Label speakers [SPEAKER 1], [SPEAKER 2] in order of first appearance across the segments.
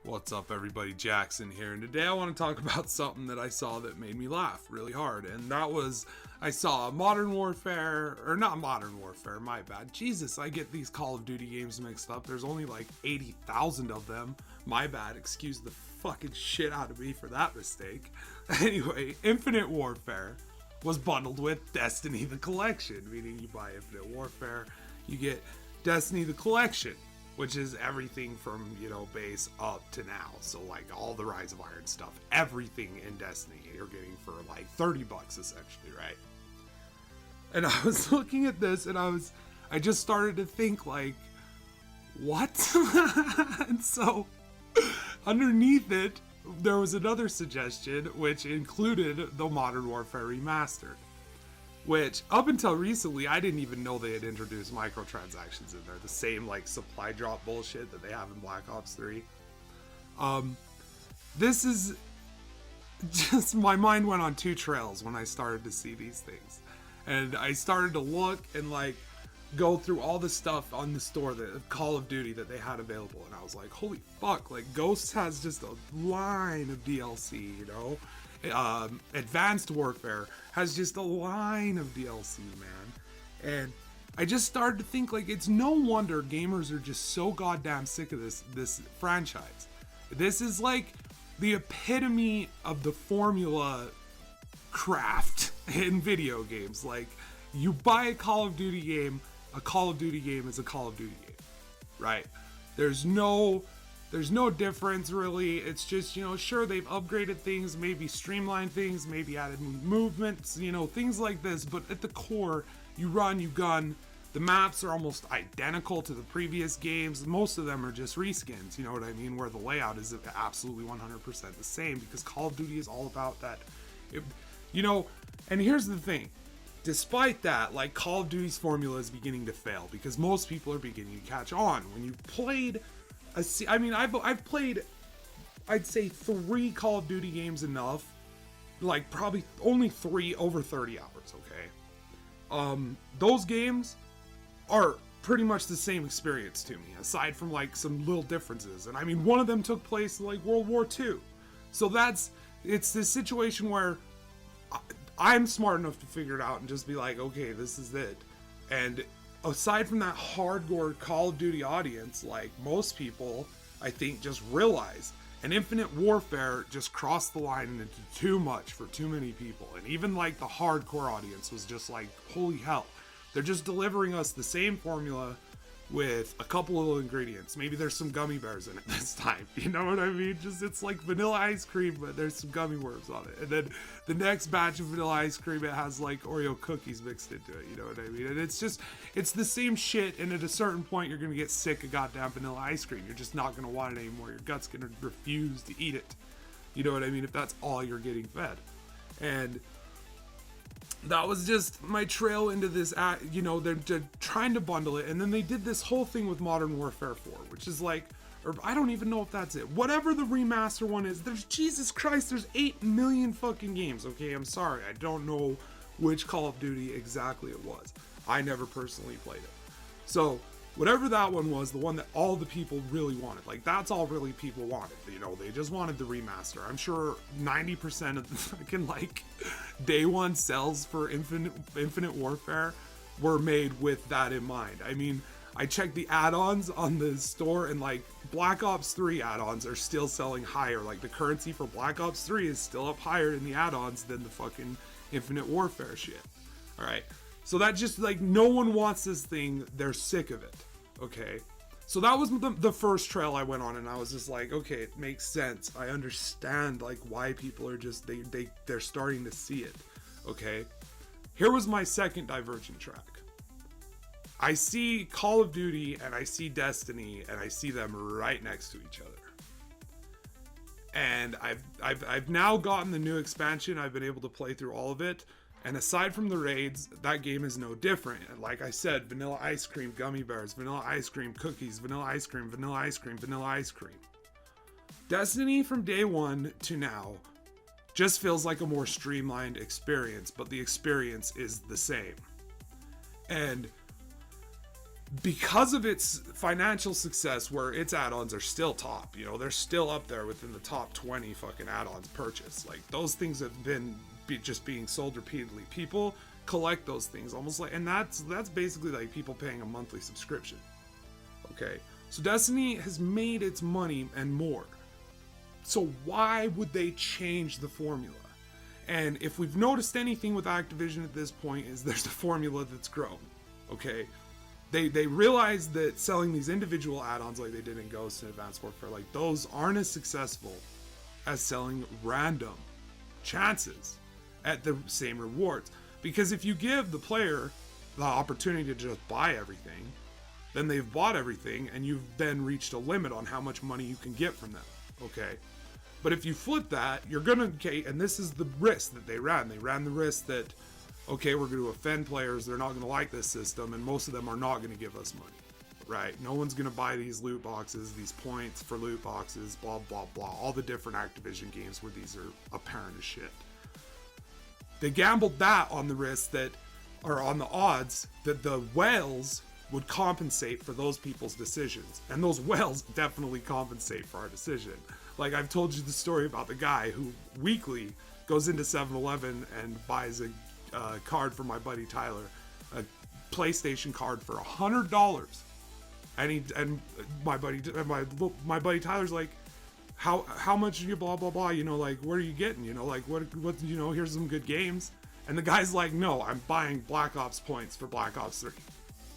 [SPEAKER 1] What's up, everybody? Jaxxsin here, and today I want to talk about something that I saw that made me laugh really hard, and that was I saw Modern Warfare, or not Modern Warfare, my bad. Jesus, I get these Call of Duty games mixed up. There's only like 80,000 of them. My bad. Excuse the fucking shit out of me for that mistake. Anyway, Infinite Warfare was bundled with Destiny the Collection, meaning you buy Infinite Warfare, you get Destiny the Collection, which is everything from, base up to now. So like all the Rise of Iron stuff, everything in Destiny you're getting for like $30 essentially, right? And I was looking at this and I just started to think like, what? And so underneath it, there was another suggestion which included the Modern Warfare Remastered. Which, up until recently, I didn't even know they had introduced microtransactions in there. The same, like, supply drop bullshit that they have in Black Ops 3. This is just, my mind went on two trails when I started to see these things. And I started to look and, like, go through all the stuff on the store, the Call of Duty that they had available. And I was like, holy fuck, like, Ghosts has just a line of DLC, Advanced Warfare has just a line of DLC, man. And I just started to think, like, it's no wonder gamers are just so goddamn sick of this franchise. This is like the epitome of the formula craft in video games. Like, you buy a Call of Duty game is a Call of Duty game, right? There's no difference really. It's just, sure, they've upgraded things, maybe streamlined things, maybe added movements, things like this. But at the core, you run, you gun. The maps are almost identical to the previous games. Most of them are just reskins, you know what I mean? Where the layout is absolutely 100% the same, because Call of Duty is all about that. And here's the thing. Despite that, like, Call of Duty's formula is beginning to fail because most people are beginning to catch on. When you played I've played, I'd say 3 Call of Duty games enough, like probably only 3 over 30 hours, okay? Those games are pretty much the same experience to me, aside from like some little differences. And I mean, one of them took place in like World War II. So it's this situation where I'm smart enough to figure it out and just be like, okay, this is it. And aside from that hardcore Call of Duty audience, like, most people, I think, just realize an Infinite Warfare just crossed the line into too much for too many people. And even like the hardcore audience was just like, holy hell, they're just delivering us the same formula with a couple little ingredients. Maybe there's some gummy bears in it this time. You know what I mean? Just, it's like vanilla ice cream, but there's some gummy worms on it. And then the next batch of vanilla ice cream, it has like Oreo cookies mixed into it. You know what I mean? And it's the same shit. And at a certain point, you're going to get sick of goddamn vanilla ice cream. You're just not going to want it anymore. Your gut's going to refuse to eat it. You know what I mean? If that's all you're getting fed. And that was just my trail into this, they're trying to bundle it, and then they did this whole thing with Modern Warfare 4, which is like, or I don't even know if that's it. Whatever the remaster one is, Jesus Christ, there's 8 million fucking games, okay? I'm sorry, I don't know which Call of Duty exactly it was. I never personally played it. So, whatever that one was, the one that all the people really wanted, like, that's all really people wanted, they just wanted the remaster. I'm sure 90% of the fucking, like, day one sales for Infinite Warfare were made with that in mind. I mean, I checked the add-ons on the store, and like Black Ops 3 add-ons are still selling higher. Like, the currency for Black Ops 3 is still up higher in the add-ons than the fucking Infinite Warfare shit. Alright, so that just, like, no one wants this thing, they're sick of it, okay? So that was the first trail I went on, and I was just like, okay, it makes sense. I understand, like, why people are just, they're starting to see it, okay? Here was my second divergent track. I see Call of Duty, and I see Destiny, and I see them right next to each other. And I've now gotten the new expansion. I've been able to play through all of it. And aside from the raids, that game is no different. And like I said, vanilla ice cream, gummy bears, vanilla ice cream, cookies, vanilla ice cream, vanilla ice cream, vanilla ice cream. Destiny from day one to now just feels like a more streamlined experience, but the experience is the same. And because of its financial success, where its add-ons are still top, you know, they're still up there within the top 20 fucking add-ons purchased. Like, those things have been just being sold repeatedly. People collect those things almost like, and that's basically like people paying a monthly subscription. Okay, so Destiny has made its money and more. So why would they change the formula? And if we've noticed anything with Activision at this point, is there's a formula that's grown. Okay, they realized that selling these individual add-ons like they did in Ghost and Advanced Warfare, like, those aren't as successful as selling random chances at the same rewards. Because if you give the player the opportunity to just buy everything, then they've bought everything, and you've then reached a limit on how much money you can get from them. Okay, but if you flip that, you're gonna, okay, and this is the risk that they ran. They ran the risk that, okay, we're going to offend players, they're not going to like this system, and most of them are not going to give us money, right? No one's going to buy these loot boxes, these points for loot boxes, blah, blah, blah. All the different Activision games where these are apparent as shit. They gambled that on the risk that, or on the odds, that the whales would compensate for those people's decisions. And those whales definitely compensate for our decision. Like, I've told you the story about the guy who weekly goes into 7-Eleven and buys a card for my buddy Tyler, a PlayStation card for $100, and my buddy Tyler's like, how much you blah blah blah, you know, like, what are you getting, you know, like, what you know, here's some good games. And the guy's like, no, I'm buying Black Ops points for Black Ops 3.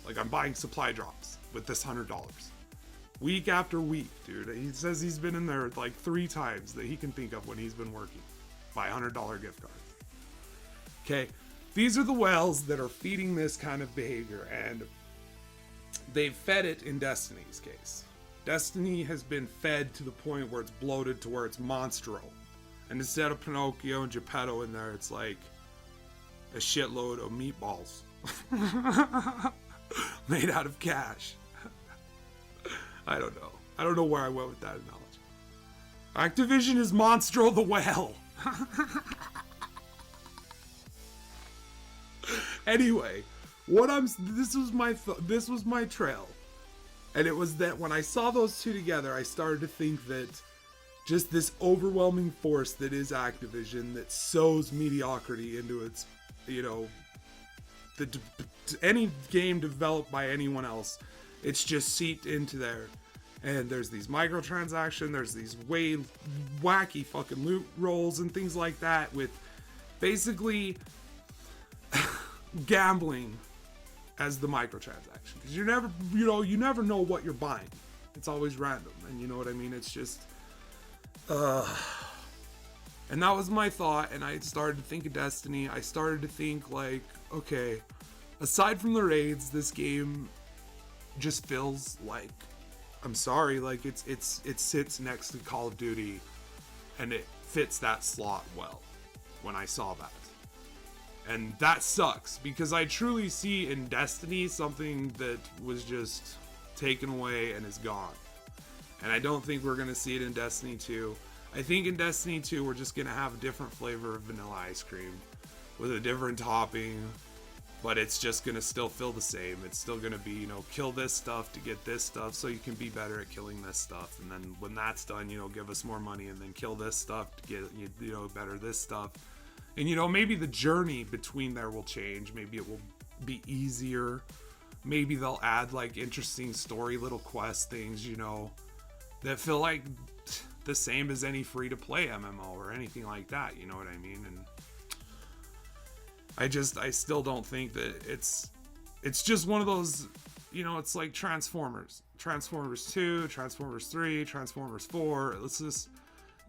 [SPEAKER 1] Like, I'm buying supply drops with this $100 week after week, dude. He says he's been in there like 3 times that he can think of when he's been working. Buy $100 gift cards. Okay, these are the whales that are feeding this kind of behavior, and they've fed it in Destiny's case. Destiny has been fed to the point where it's bloated to where it's Monstro. And instead of Pinocchio and Geppetto in there, it's like a shitload of meatballs made out of cash. I don't know. I don't know where I went with that analogy. Activision is Monstro the whale. Anyway, this was my trail. And it was that when I saw those two together, I started to think that just this overwhelming force that is Activision, that sows mediocrity into its, you know, any game developed by anyone else, it's just seeped into there. And there's these microtransactions, there's these way wacky fucking loot rolls and things like that, with basically gambling as the microtransaction, because you never know what you're buying. It's always random, and you know what I mean. It's just, and that was my thought. And I started to think of Destiny. I started to think, like, okay, aside from the raids, this game just feels like, I'm sorry, like it sits next to Call of Duty, and it fits that slot well. When I saw that. And that sucks, because I truly see in Destiny something that was just taken away and is gone. And I don't think we're going to see it in Destiny 2. I think in Destiny 2 we're just going to have a different flavor of vanilla ice cream with a different topping, but it's just going to still feel the same. It's still going to be, you know, kill this stuff to get this stuff so you can be better at killing this stuff. And then when that's done, you know, give us more money, and then kill this stuff to get, you know, better this stuff. And, you know, maybe the journey between there will change. Maybe it will be easier. Maybe they'll add, like, interesting story little quest things, you know, that feel like the same as any free-to-play MMO or anything like that, you know what I mean? And I still don't think that it's just one of those, you know, it's like Transformers 2, Transformers 3, Transformers 4.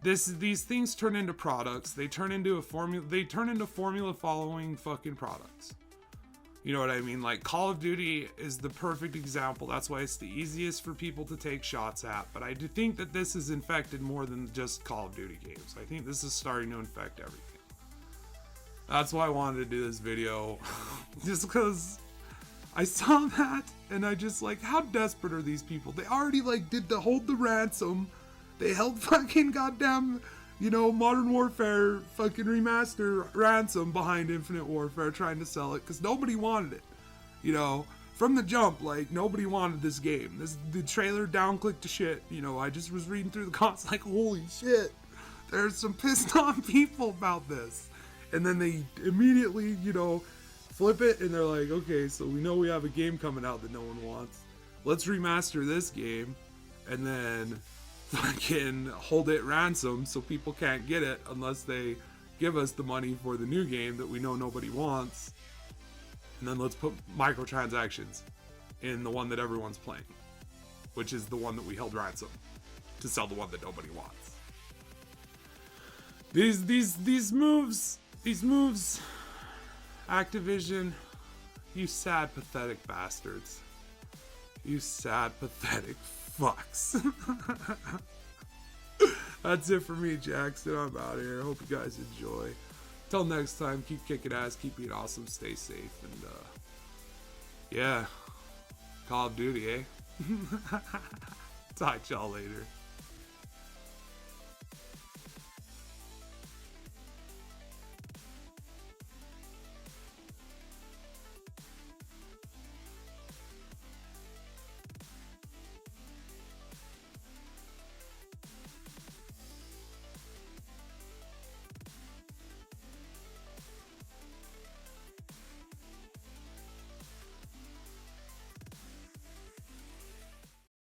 [SPEAKER 1] These things turn into products. They turn into formula following fucking products. You know what I mean? Like, Call of Duty is the perfect example. That's why it's the easiest for people to take shots at. But I do think that this is infected more than just Call of Duty games. I think this is starting to infect everything. That's why I wanted to do this video. Just because I saw that, and I just, like, how desperate are these people? They already, like, did hold the ransom. They held fucking goddamn, you know, Modern Warfare fucking remaster ransom behind Infinite Warfare, trying to sell it because nobody wanted it, you know. from the jump, like, nobody wanted this game. The trailer downclicked to shit. You know, I just was reading through the comments like, holy shit, there's some pissed off people about this. And then they immediately, you know, flip it and they're like, okay, so we know we have a game coming out that no one wants. Let's remaster this game and then fucking hold it ransom so people can't get it unless they give us the money for the new game that we know nobody wants. And then let's put microtransactions in the one that everyone's playing, which is the one that we held ransom to sell the one that nobody wants. These moves, Activision, you sad, pathetic bastards. You sad, pathetic fucks. That's it for me, Jaxxsin. I'm out of here. Hope you guys enjoy. Till next time, keep kicking ass, keep being awesome, stay safe, and yeah, Call of Duty, eh? Talk to y'all later.